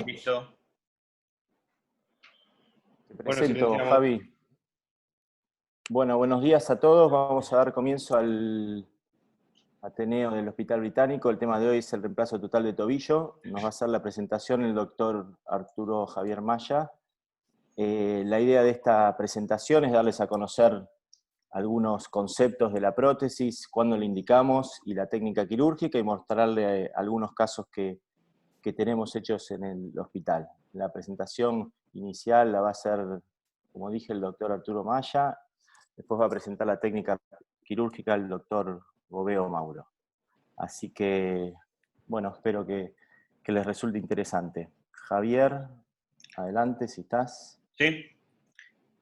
Listo. Te Bueno, presento, silenciamos. Javi. Bueno, buenos días a todos. Vamos a dar comienzo al Ateneo del Hospital Británico. El tema de hoy es el reemplazo total de tobillo. Nos va a hacer la presentación el doctor Arturo Javier Maya. La idea de esta presentación es darles a conocer algunos conceptos de la prótesis, cuándo la indicamos y la técnica quirúrgica, y mostrarle algunos casos que tenemos hechos en el hospital. La presentación inicial la va a hacer, como dije, el doctor Arturo Maya. Después va a presentar la técnica quirúrgica el doctor Gobeo Mauro. Así que, bueno, espero que les resulte interesante. Javier, adelante si estás. Sí.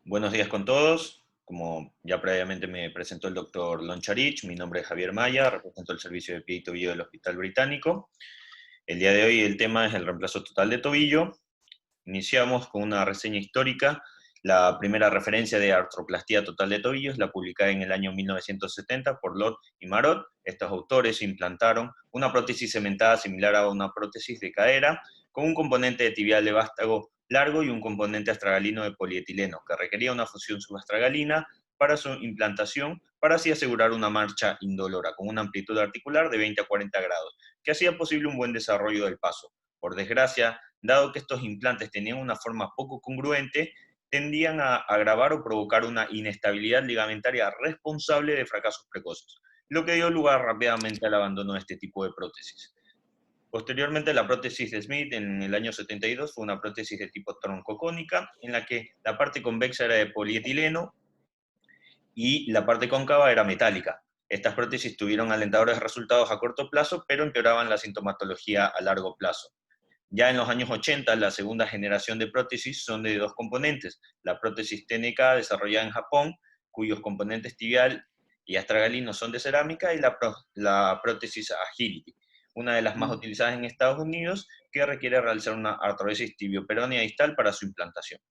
Buenos días con todos. Como ya previamente me presentó el doctor Loncharich, mi nombre es Javier Maya, represento el servicio de pie y tobillo del Hospital Británico. El día de hoy el tema es el reemplazo total de tobillo. Iniciamos con una reseña histórica. La primera referencia de artroplastía total de tobillo es la publicada en el año 1970 por Lott y Marot. Estos autores implantaron una prótesis cementada similar a una prótesis de cadera, con un componente tibial de vástago largo y un componente astragalino de polietileno, que requería una fusión subastragalina para su implantación, para así asegurar una marcha indolora, con una amplitud articular de 20 a 40 grados, que hacía posible un buen desarrollo del paso. Por desgracia, dado que estos implantes tenían una forma poco congruente, tendían a agravar o provocar una inestabilidad ligamentaria responsable de fracasos precoces, lo que dio lugar rápidamente al abandono de este tipo de prótesis. Posteriormente, la prótesis de Smith en el año 72 fue una prótesis de tipo troncocónica, en la que la parte convexa era de polietileno y la parte cóncava era metálica. Estas prótesis tuvieron alentadores resultados a corto plazo, pero empeoraban la sintomatología a largo plazo. Ya en los años 80, la segunda generación de prótesis son de dos componentes. La prótesis TNK, desarrollada en Japón, cuyos componentes tibial y astragalino son de cerámica, y la prótesis Agility, una de las más utilizadas en Estados Unidos, que requiere realizar una artrodesis tibioperonea distal para su implantación.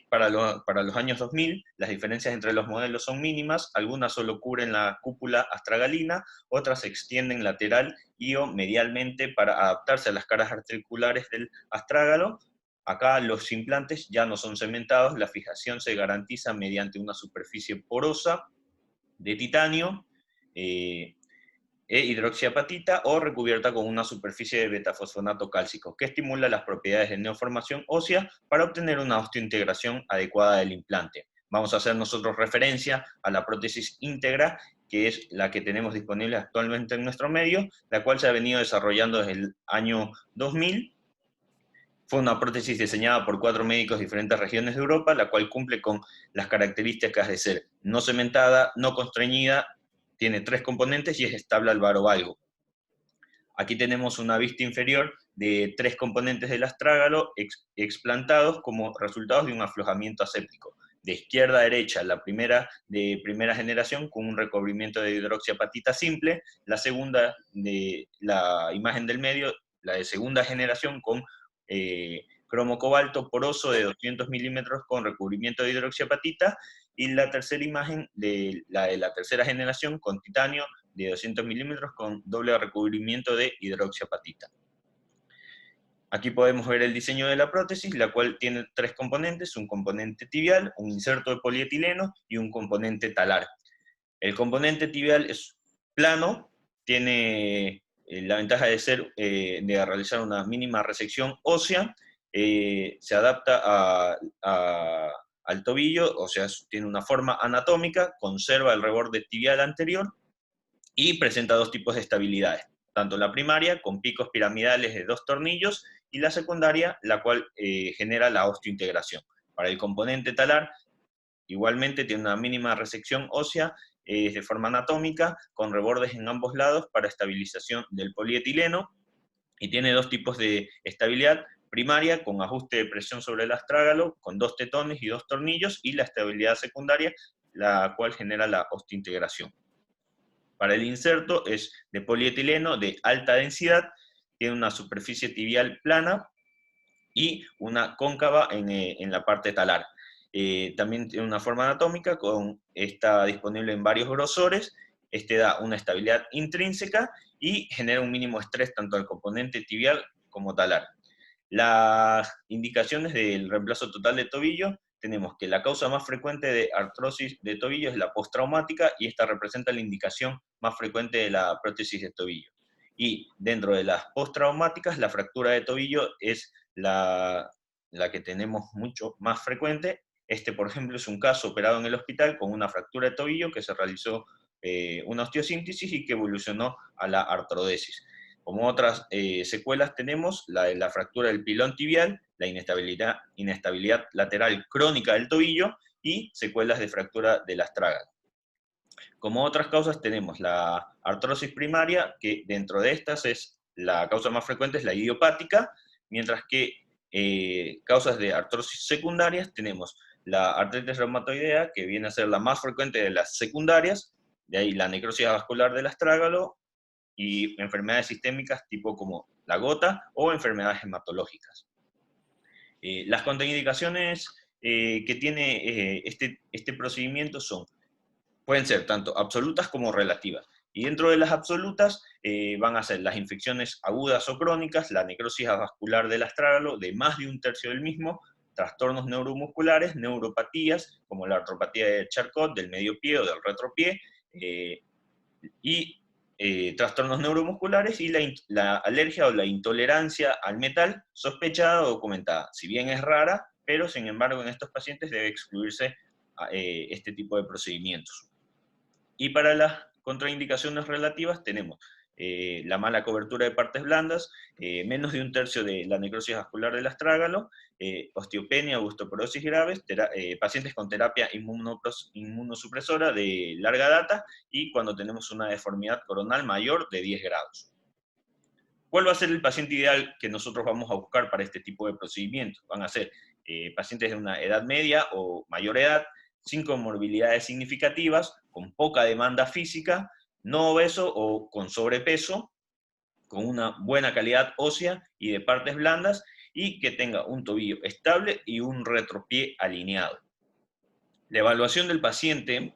Para los años 2000, las diferencias entre los modelos son mínimas, algunas solo cubren la cúpula astragalina, otras se extienden lateral y o medialmente para adaptarse a las caras articulares del astrágalo. Acá los implantes ya no son cementados, la fijación se garantiza mediante una superficie porosa de titanio, hidroxiapatita o recubierta con una superficie de betafosfonato cálcico, que estimula las propiedades de neoformación ósea para obtener una osteointegración adecuada del implante. Vamos a hacer nosotros referencia a la prótesis íntegra, que es la que tenemos disponible actualmente en nuestro medio, la cual se ha venido desarrollando desde el año 2000. Fue una prótesis diseñada por 4 médicos de diferentes regiones de Europa, la cual cumple con las características de ser no cementada, no constreñida, tiene 3 componentes y es estable al varo valgo. Aquí tenemos una vista inferior de 3 componentes del astrágalo explantados como resultados de un aflojamiento aséptico. De izquierda a derecha, la primera de primera generación con un recubrimiento de hidroxiapatita simple, la segunda de la imagen del medio, la de segunda generación con cromo cobalto poroso de 200 milímetros con recubrimiento de hidroxiapatita, y la tercera imagen de la tercera generación con titanio de 200 milímetros con doble recubrimiento de hidroxiapatita. Aquí podemos ver el diseño de la prótesis, la cual tiene 3 componentes: un componente tibial, un inserto de polietileno y un componente talar. El componente tibial es plano, tiene la ventaja de de realizar una mínima resección ósea, se adapta al tobillo, o sea, tiene una forma anatómica, conserva el reborde tibial anterior y presenta 2 tipos de estabilidades, tanto la primaria, con picos piramidales de 2 tornillos, y la secundaria, la cual genera la osteointegración. Para el componente talar, igualmente tiene una mínima resección ósea de forma anatómica, con rebordes en ambos lados para estabilización del polietileno, y tiene 2 tipos de estabilidad: primaria, con ajuste de presión sobre el astrágalo, con 2 tetones y 2 tornillos, y la estabilidad secundaria, la cual genera la osteointegración. Para el inserto es de polietileno de alta densidad, tiene una superficie tibial plana y una cóncava en la parte talar. También tiene una forma anatómica, está disponible en varios grosores. Este da una estabilidad intrínseca y genera un mínimo estrés tanto al componente tibial como talar. Las indicaciones del reemplazo total de tobillo, tenemos que la causa más frecuente de artrosis de tobillo es la postraumática, y esta representa la indicación más frecuente de la prótesis de tobillo. Y dentro de las postraumáticas, la fractura de tobillo es la que tenemos mucho más frecuente. Este, por ejemplo, es un caso operado en el hospital con una fractura de tobillo que se realizó una osteosíntesis y que evolucionó a la artrodesis. Como otras secuelas tenemos la de la fractura del pilón tibial, la inestabilidad lateral crónica del tobillo y secuelas de fractura del astrágalo. Como otras causas tenemos la artrosis primaria, que dentro de estas la causa más frecuente es la idiopática, mientras que causas de artrosis secundarias tenemos la artritis reumatoidea, que viene a ser la más frecuente de las secundarias, de ahí la necrosis vascular del astrágalo, y enfermedades sistémicas tipo como la gota o enfermedades hematológicas. Las contraindicaciones que tiene este procedimiento pueden ser tanto absolutas como relativas. Y dentro de las absolutas van a ser las infecciones agudas o crónicas, la necrosis vascular del astrágalo de más de un tercio del mismo, trastornos neuromusculares, neuropatías, como la artropatía de Charcot, del medio pie o del retropié, y trastornos neuromusculares, y la alergia o la intolerancia al metal sospechada o documentada. Si bien es rara, pero sin embargo en estos pacientes debe excluirse este tipo de procedimientos. Y para las contraindicaciones relativas tenemos la mala cobertura de partes blandas, menos de un tercio de la necrosis vascular del astrágalo, osteopenia o osteoporosis graves, pacientes con terapia inmunosupresora de larga data, y cuando tenemos una deformidad coronal mayor de 10 grados. ¿Cuál va a ser el paciente ideal que nosotros vamos a buscar para este tipo de procedimientos? Van a ser pacientes de una edad media o mayor edad, sin comorbilidades significativas, con poca demanda física, no obeso o con sobrepeso, con una buena calidad ósea y de partes blandas, y que tenga un tobillo estable y un retropié alineado. La evaluación del paciente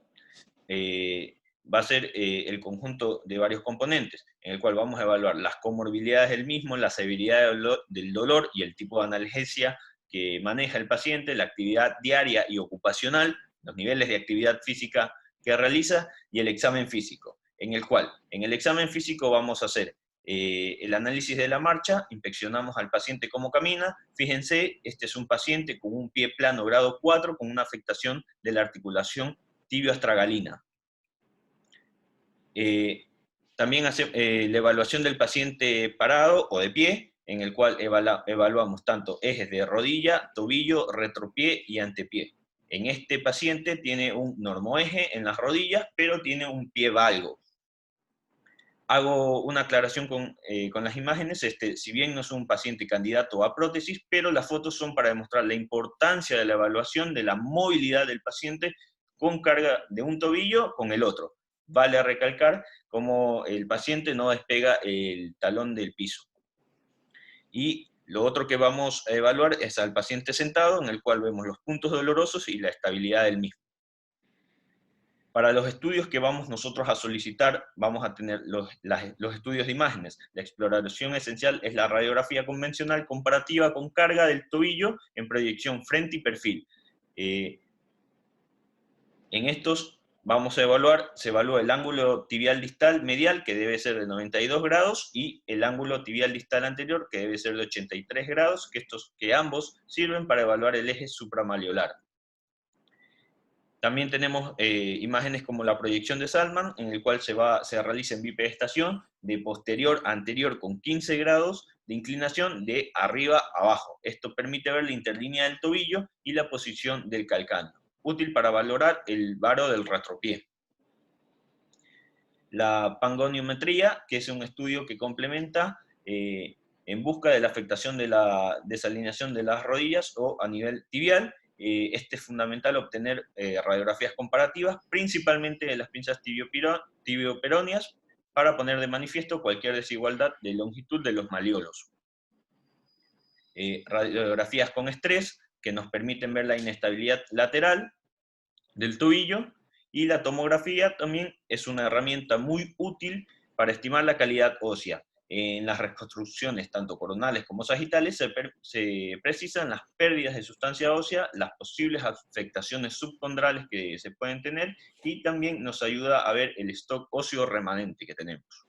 va a ser el conjunto de varios componentes, en el cual vamos a evaluar las comorbilidades del mismo, la severidad del dolor y el tipo de analgesia que maneja el paciente, la actividad diaria y ocupacional, los niveles de actividad física que realiza, y el examen físico, en el cual en el examen físico vamos a hacer el análisis de la marcha, inspeccionamos al paciente cómo camina. Fíjense, este es un paciente con un pie plano grado 4 con una afectación de la articulación tibio-astragalina. También hace la evaluación del paciente parado o de pie, en el cual evaluamos tanto ejes de rodilla, tobillo, retropié y antepié. En este paciente tiene un normoeje en las rodillas, pero tiene un pie valgo. Hago una aclaración con las imágenes. Si bien no es un paciente candidato a prótesis, pero las fotos son para demostrar la importancia de la evaluación de la movilidad del paciente con carga de un tobillo con el otro. Vale recalcar cómo el paciente no despega el talón del piso. Y lo otro que vamos a evaluar es al paciente sentado, en el cual vemos los puntos dolorosos y la estabilidad del mismo. Para los estudios que vamos nosotros a solicitar, vamos a tener los estudios de imágenes. La exploración esencial es la radiografía convencional comparativa con carga del tobillo en proyección frente y perfil. En estos se evalúa el ángulo tibial distal medial, que debe ser de 92 grados, y el ángulo tibial distal anterior, que debe ser de 83 grados, que ambos sirven para evaluar el eje supramalleolar. También tenemos imágenes como la proyección de Salman, en el cual se realiza en bipedestación de posterior a anterior con 15 grados de inclinación de arriba a abajo. Esto permite ver la interlínea del tobillo y la posición del calcáneo, útil para valorar el varo del retropié. La pangoniometría, que es un estudio que complementa en busca de la afectación de la desalineación de las rodillas o a nivel tibial. Este es fundamental obtener radiografías comparativas, principalmente de las pinzas tibioperoneas, para poner de manifiesto cualquier desigualdad de longitud de los malleolos. Radiografías con estrés, que nos permiten ver la inestabilidad lateral del tobillo, y la tomografía también es una herramienta muy útil para estimar la calidad ósea. En las reconstrucciones, tanto coronales como sagitales, se precisan las pérdidas de sustancia ósea, las posibles afectaciones subcondrales que se pueden tener, y también nos ayuda a ver el stock óseo remanente que tenemos.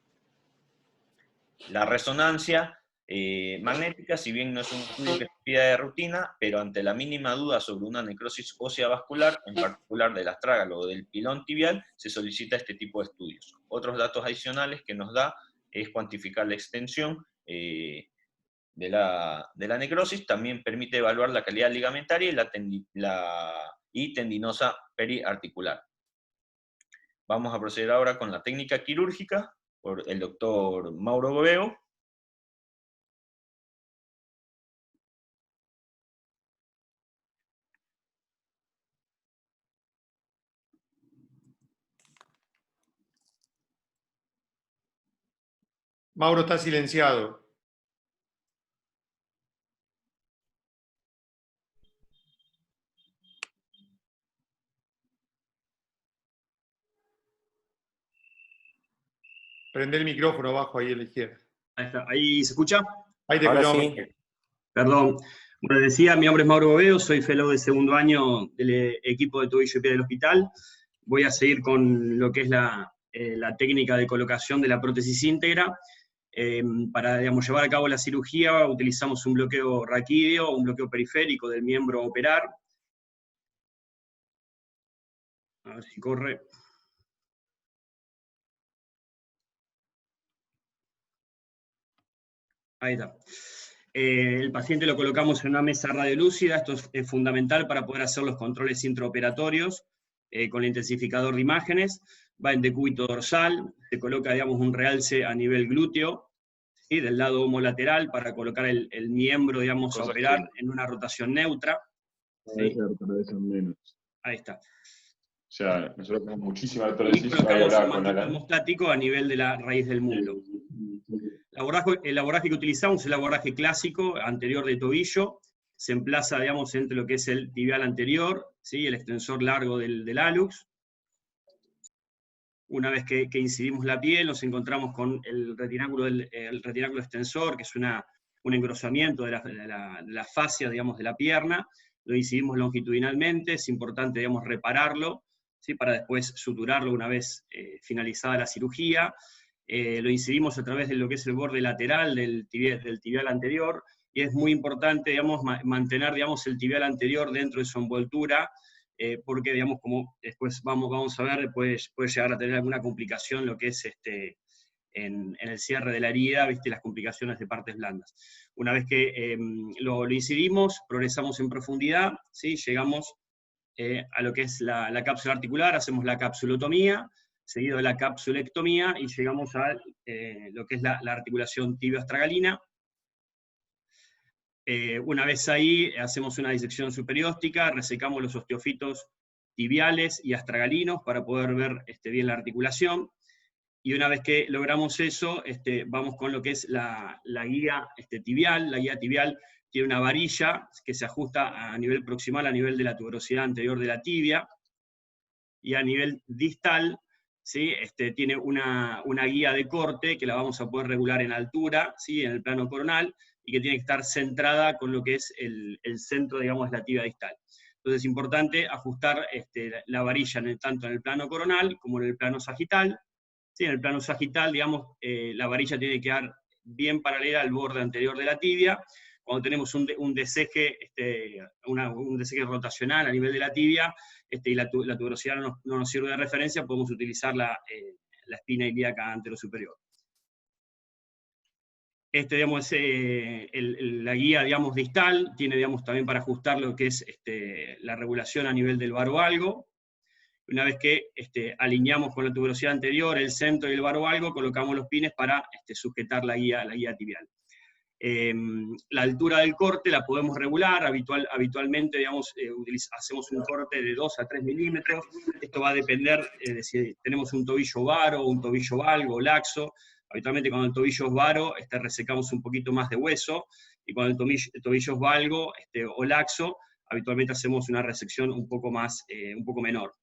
La resonancia magnética, si bien no es un estudio que se pida de rutina, pero ante la mínima duda sobre una necrosis ósea vascular, en particular del astrágalo o del pilón tibial, se solicita este tipo de estudios. Otros datos adicionales que nos da es cuantificar la extensión de la necrosis, también permite evaluar la calidad ligamentaria y tendinosa periarticular. Vamos a proceder ahora con la técnica quirúrgica por el doctor Mauro Boveo. Mauro está silenciado. Prende el micrófono abajo ahí a la izquierda. Ahí está. ¿Ahí se escucha? Ahí te Ahora escuchamos. sí. Perdón. Bueno, decía, mi nombre es Mauro Boveo, soy fellow de segundo año del equipo de tobillo y pie del hospital. Voy a seguir con lo que es la técnica de colocación de la prótesis íntegra. Para, digamos, llevar a cabo la cirugía utilizamos un bloqueo raquídeo, un bloqueo periférico del miembro a operar. A ver si corre. Ahí está. El paciente lo colocamos en una mesa radiolúcida, esto es fundamental para poder hacer los controles intraoperatorios con el intensificador de imágenes, va en decúbito dorsal, se coloca, digamos, un realce a nivel glúteo, ¿sí? Del lado homolateral para colocar el miembro, digamos, a operar en una rotación neutra. ¿Sí? Ahí está. O sea, nosotros tenemos muchísima Y artrosis. colocamos un manto termostático a nivel de la raíz del muslo. El abordaje que utilizamos es el abordaje clásico, anterior de tobillo, se emplaza, digamos, entre lo que es el tibial anterior, ¿sí? El extensor largo del hallux. Una vez que incidimos la piel, nos encontramos con el retináculo extensor, que es un engrosamiento de la fascia, digamos, de la pierna. Lo incidimos longitudinalmente, es importante, digamos, repararlo, ¿sí? Para después suturarlo una vez finalizada la cirugía. Lo incidimos a través de lo que es el borde lateral del tibial anterior, y es muy importante, digamos, mantener, digamos, el tibial anterior dentro de su envoltura, porque, digamos, como después vamos a ver, puede llegar a tener alguna complicación lo que es en el cierre de la herida, ¿viste? Las complicaciones de partes blandas. Una vez que lo incidimos, progresamos en profundidad, ¿sí? Llegamos a lo que es la cápsula articular, hacemos la capsulotomía, seguido de la capsulectomía, y llegamos a lo que es la articulación tibio-astragalina. Una vez ahí, hacemos una disección superióstica, resecamos los osteofitos tibiales y astragalinos para poder ver bien la articulación, y una vez que logramos eso, vamos con lo que es la guía tibial. La guía tibial tiene una varilla que se ajusta a nivel proximal, a nivel de la tuberosidad anterior de la tibia, y a nivel distal, ¿sí? Tiene una guía de corte que la vamos a poder regular en altura, ¿sí? En el plano coronal, y que tiene que estar centrada con lo que es el centro, digamos, de la tibia distal. Entonces es importante ajustar la varilla tanto en el plano coronal como en el plano sagital. ¿Sí? En el plano sagital, digamos, la varilla tiene que quedar bien paralela al borde anterior de la tibia. Cuando tenemos un deseje, un deseje rotacional a nivel de la tibia, y la tuberosidad no nos sirve de referencia, podemos utilizar la espina ilíaca anterosuperior. Digamos, es la guía, digamos, distal, tiene, digamos, también para ajustar lo que es la regulación a nivel del varovalgo. Una vez que alineamos con la tuberosidad anterior, el centro y el varovalgo, colocamos los pines para sujetar la guía tibial. La altura del corte la podemos regular, habitualmente, digamos, hacemos un corte de 2 a 3 milímetros. Esto va a depender de si tenemos un tobillo varo, un tobillo valgo, laxo. Habitualmente cuando el tobillo es varo, resecamos un poquito más de hueso, y cuando el tobillo es valgo o laxo, habitualmente hacemos una resección un poco menor.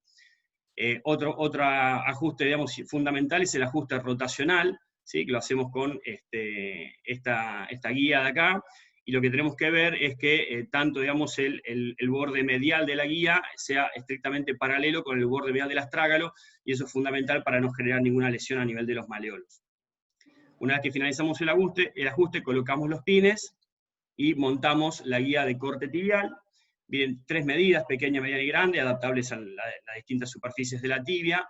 Otro ajuste, digamos, fundamental es el ajuste rotacional, ¿sí? Que lo hacemos con esta guía de acá, y lo que tenemos que ver es que tanto, digamos, el borde medial de la guía sea estrictamente paralelo con el borde medial del astrágalo, y eso es fundamental para no generar ninguna lesión a nivel de los maleolos. Una vez que finalizamos el ajuste, colocamos los pines y montamos la guía de corte tibial. Vienen 3 medidas, pequeña, mediana y grande, adaptables a las distintas superficies de la tibia.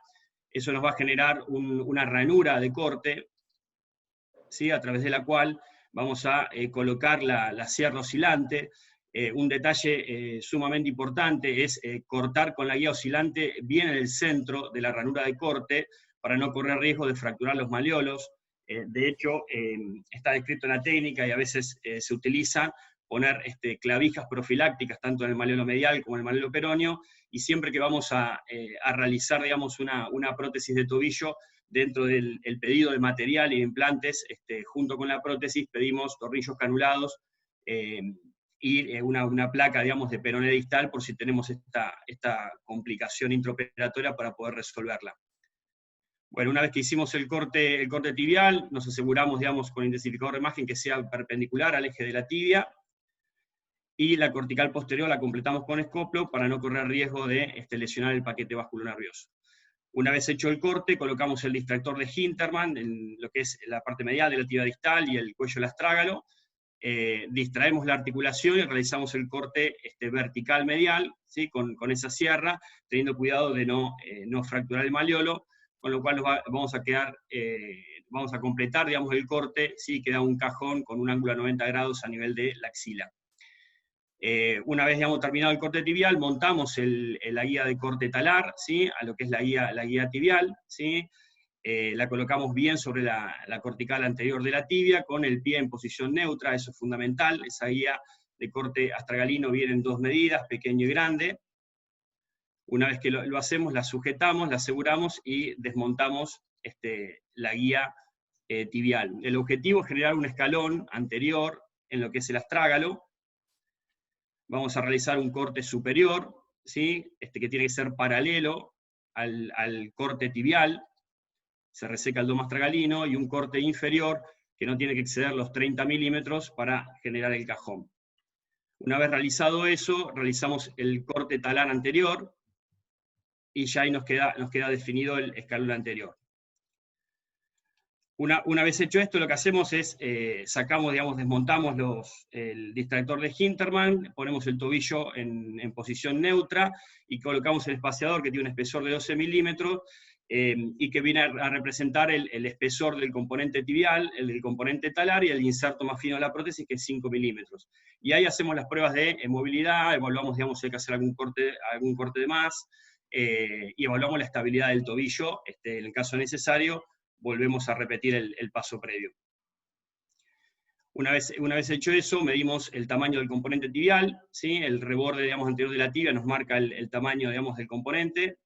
Eso nos va a generar una ranura de corte, ¿sí? A través de la cual vamos a colocar la sierra oscilante. Un detalle sumamente importante es cortar con la guía oscilante bien en el centro de la ranura de corte, para no correr riesgo de fracturar los maleolos. De hecho, está descrito en la técnica, y a veces se utiliza poner clavijas profilácticas, tanto en el maleolo medial como en el maleolo peroneo, y siempre que vamos a realizar, digamos, una prótesis de tobillo, dentro del pedido de material y de implantes, junto con la prótesis, pedimos tornillos canulados y una placa, digamos, de peroné distal, por si tenemos esta complicación intraoperatoria, para poder resolverla. Bueno, una vez que hicimos el corte tibial, nos aseguramos, digamos, con el intensificador de imagen que sea perpendicular al eje de la tibia, y la cortical posterior la completamos con escoplo para no correr riesgo de lesionar el paquete vasculonervioso. Una vez hecho el corte, colocamos el distractor de Hintermann en lo que es la parte medial de la tibia distal y el cuello del astrágalo, distraemos la articulación y realizamos el corte vertical medial, ¿sí? con esa sierra, teniendo cuidado de no fracturar el maleolo, con lo cual vamos a completar, digamos, el corte, ¿sí? Queda un cajón con un ángulo a 90 grados a nivel de la axila. Una vez, digamos, terminado el corte tibial, montamos la guía de corte talar, ¿sí? A lo que es la guía tibial, ¿sí? La colocamos bien sobre la cortical anterior de la tibia, con el pie en posición neutra, eso es fundamental. Esa guía de corte astragalino viene en 2 medidas, pequeño y grande. Una vez que lo hacemos, la sujetamos, la aseguramos y desmontamos la guía tibial. El objetivo es generar un escalón anterior en lo que es el astrágalo. Vamos a realizar un corte superior, ¿sí? Que tiene que ser paralelo al corte tibial, se reseca el domo astragalino, y un corte inferior que no tiene que exceder los 30 milímetros para generar el cajón. Una vez realizado eso, realizamos el corte talar anterior, y ya ahí nos queda definido el escalón anterior. Una vez hecho esto, lo que hacemos es, sacamos, digamos, desmontamos el distractor de Hintermann, ponemos el tobillo en posición neutra, y colocamos el espaciador, que tiene un espesor de 12 milímetros, y que viene a representar el espesor del componente tibial, el del componente talar, y el inserto más fino de la prótesis, que es 5 milímetros. Y ahí hacemos las pruebas de movilidad, evaluamos, digamos, si hay que hacer algún corte de más, y evaluamos la estabilidad del tobillo. En el caso necesario, volvemos a repetir el paso previo. Una vez hecho eso, medimos el tamaño del componente tibial, ¿sí? El reborde, digamos, anterior de la tibia nos marca el tamaño, digamos, del componente,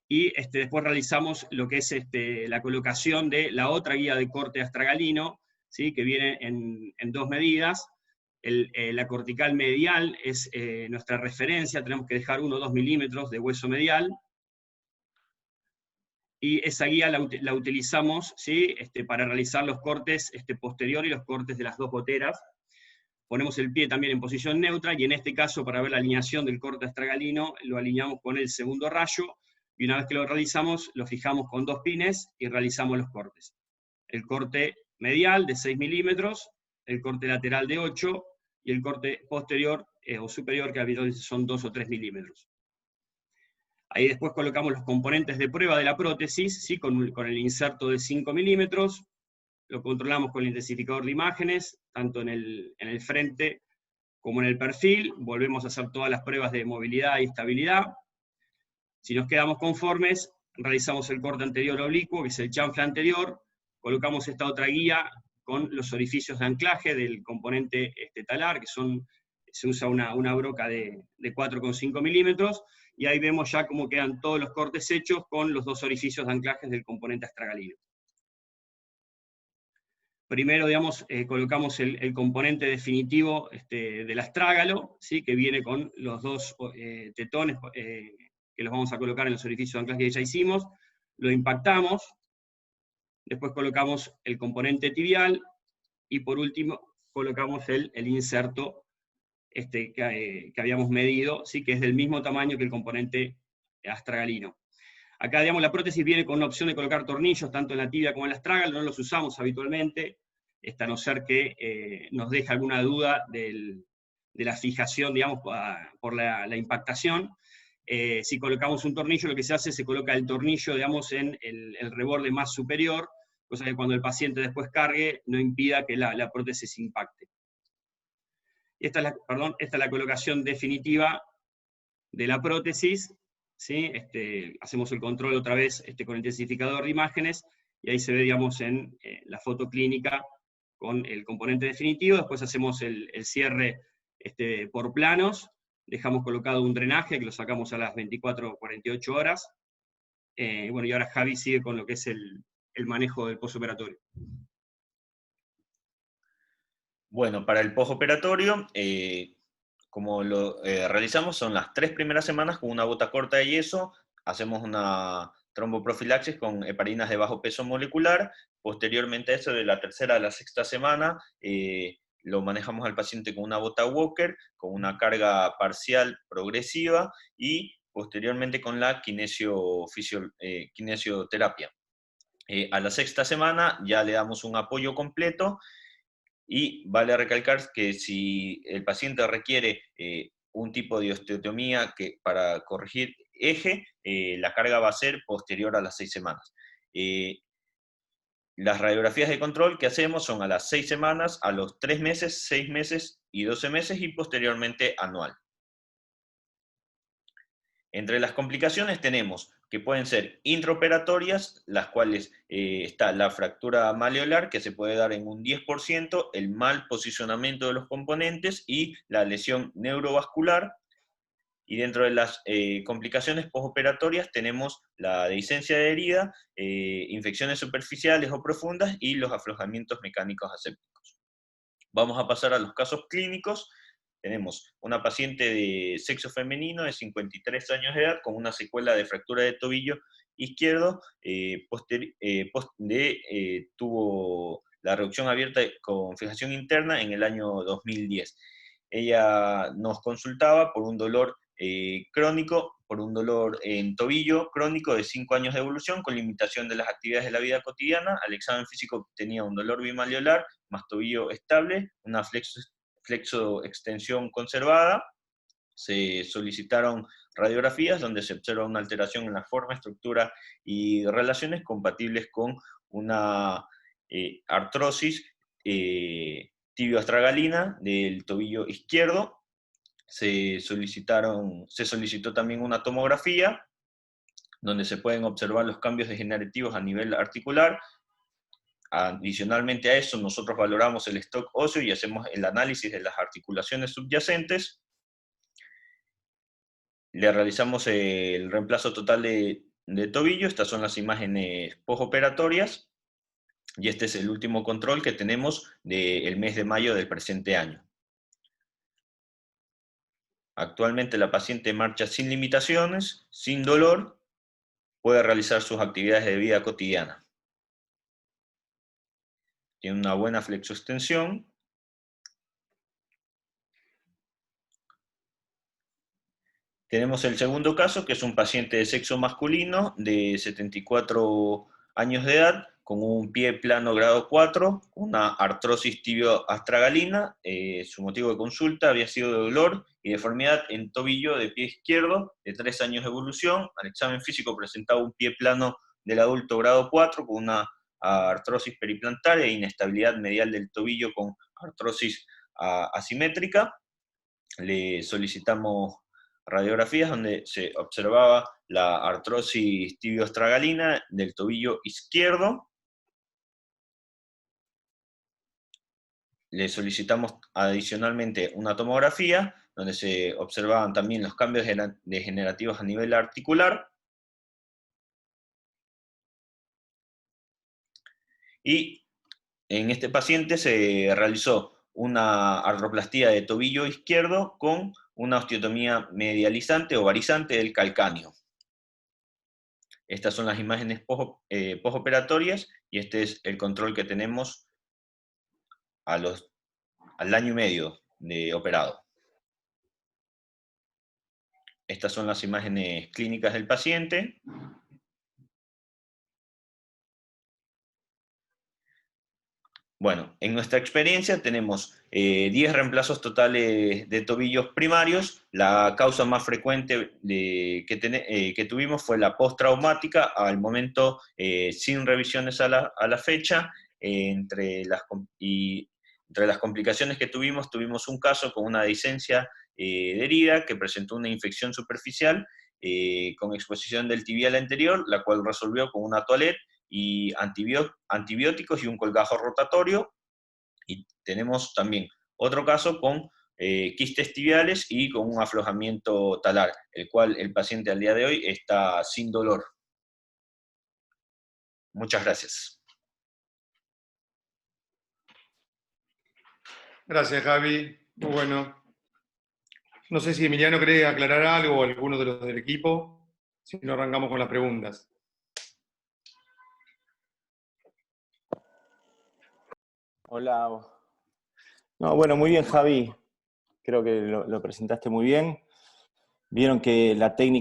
y después realizamos lo que es la colocación de la otra guía de corte astragalino, ¿sí? Que viene en 2 medidas. La cortical medial es nuestra referencia, tenemos que dejar 1 o 2 milímetros de hueso medial, y esa guía la utilizamos, ¿sí? Para realizar los cortes posterior y los cortes de las 2 goteras. Ponemos el pie también en posición neutra, y en este caso, para ver la alineación del corte astragalino, lo alineamos con el segundo rayo, y una vez que lo realizamos, lo fijamos con 2 pines y realizamos los cortes. El corte medial de 6 milímetros, el corte lateral de 8, y el corte posterior o superior, que habitualmente son 2 o 3 milímetros. Ahí después colocamos los componentes de prueba de la prótesis, ¿sí? Con el inserto de 5 milímetros, lo controlamos con el intensificador de imágenes, tanto en el frente como en el perfil, volvemos a hacer todas las pruebas de movilidad y estabilidad. Si nos quedamos conformes, realizamos el corte anterior oblicuo, que es el chanfle anterior, colocamos esta otra guía con los orificios de anclaje del componente talar, que se usa una broca de 4,5 milímetros, y ahí vemos ya cómo quedan todos los cortes hechos con los 2 orificios de anclaje del componente astragalino. Primero, digamos, colocamos el componente definitivo del astrágalo, ¿sí? Que viene con los 2 tetones que los vamos a colocar en los orificios de anclaje que ya hicimos, lo impactamos, después colocamos el componente tibial, y por último colocamos el inserto que habíamos medido, ¿sí? Que es del mismo tamaño que el componente astragalino. Acá, digamos, la prótesis viene con una opción de colocar tornillos, tanto en la tibia como en la astragal, no los usamos habitualmente, a no ser que nos deje alguna duda de la fijación, digamos, por la impactación. Si colocamos un tornillo, lo que se hace es se coloca el tornillo, digamos, en el reborde más superior, cosa que cuando el paciente después cargue, no impida que la prótesis impacte. Y esta es la colocación definitiva de la prótesis, ¿sí? Hacemos el control otra vez con intensificador de imágenes, y ahí se ve, digamos, en la foto clínica con el componente definitivo. Después hacemos el cierre por planos, dejamos colocado un drenaje que lo sacamos a las 24 o 48 horas. Bueno, y ahora Javi sigue con lo que es el manejo del postoperatorio. Bueno, para el postoperatorio, como lo realizamos, son las 3 primeras semanas con una bota corta de yeso, hacemos una tromboprofilaxis con heparinas de bajo peso molecular. Posteriormente a eso, de la 3ª a la 6ª semana, lo manejamos al paciente con una bota Walker, con una carga parcial progresiva, y posteriormente con la kinesioterapia. A la 6ª semana ya le damos un apoyo completo, y vale recalcar que si el paciente requiere un tipo de osteotomía para corregir eje, la carga va a ser posterior a las 6 semanas. Las radiografías de control que hacemos son a las 6 semanas, a los 3 meses, 6 meses y 12 meses, y posteriormente anual. Entre las complicaciones tenemos que pueden ser intraoperatorias, las cuales está la fractura maleolar, que se puede dar en un 10%, el mal posicionamiento de los componentes y la lesión neurovascular. Y dentro de las complicaciones postoperatorias tenemos la dehiscencia de herida, infecciones superficiales o profundas y los aflojamientos mecánicos asépticos. Vamos a pasar a los casos clínicos. Tenemos una paciente de sexo femenino de 53 años de edad con una secuela de fractura de tobillo izquierdo, tuvo la reducción abierta con fijación interna en el año 2010. Ella nos consultaba por un dolor crónico, por un dolor en tobillo crónico de 5 años de evolución, con limitación de las actividades de la vida cotidiana. Al examen físico tenía un dolor bimalleolar, más tobillo estable, una flexo-extensión conservada. Se solicitaron radiografías donde se observa una alteración en la forma, estructura y relaciones compatibles con una artrosis tibio-astragalina del tobillo izquierdo. Se solicitó también una tomografía, donde se pueden observar los cambios degenerativos a nivel articular. Adicionalmente a eso, nosotros valoramos el stock óseo y hacemos el análisis de las articulaciones subyacentes. Le realizamos el reemplazo total de tobillo. Estas son las imágenes postoperatorias, y este es el último control que tenemos del mes de mayo del presente año. Actualmente la paciente marcha sin limitaciones, sin dolor, puede realizar sus actividades de vida cotidiana. Tiene una buena flexoextensión. Tenemos el segundo caso, que es un paciente de sexo masculino de 74 años de edad, con un pie plano grado 4, una artrosis tibio-astragalina. Su motivo de consulta había sido de dolor y deformidad en tobillo de pie izquierdo, de 3 años de evolución. Al examen físico presentaba un pie plano del adulto grado 4, con una artrosis periplantaria e inestabilidad medial del tobillo con artrosis asimétrica. Le solicitamos radiografías donde se observaba la artrosis tibio-astragalina del tobillo izquierdo. Le solicitamos adicionalmente una tomografía, donde se observaban también los cambios degenerativos a nivel articular. Y en este paciente se realizó una artroplastía de tobillo izquierdo con una osteotomía medializante o varizante del calcáneo. Estas son las imágenes postoperatorias y este es el control que tenemos al año y medio de operado. Estas son las imágenes clínicas del paciente. Bueno, en nuestra experiencia tenemos 10 reemplazos totales de tobillos primarios. La causa más frecuente que tuvimos fue la postraumática, al momento sin revisiones a la fecha. Entre las complicaciones que tuvimos un caso con una dehiscencia de herida que presentó una infección superficial con exposición del tibial anterior, la cual resolvió con una toalette y antibióticos y un colgajo rotatorio. Y tenemos también otro caso con quistes tibiales y con un aflojamiento talar, el cual el paciente al día de hoy está sin dolor. Muchas gracias. Gracias, Javi. Muy bueno. No sé si Emiliano quiere aclarar algo o alguno de los del equipo. Si no, arrancamos con las preguntas. Hola. No, bueno, muy bien, Javi. Creo que lo presentaste muy bien. Vieron que la técnica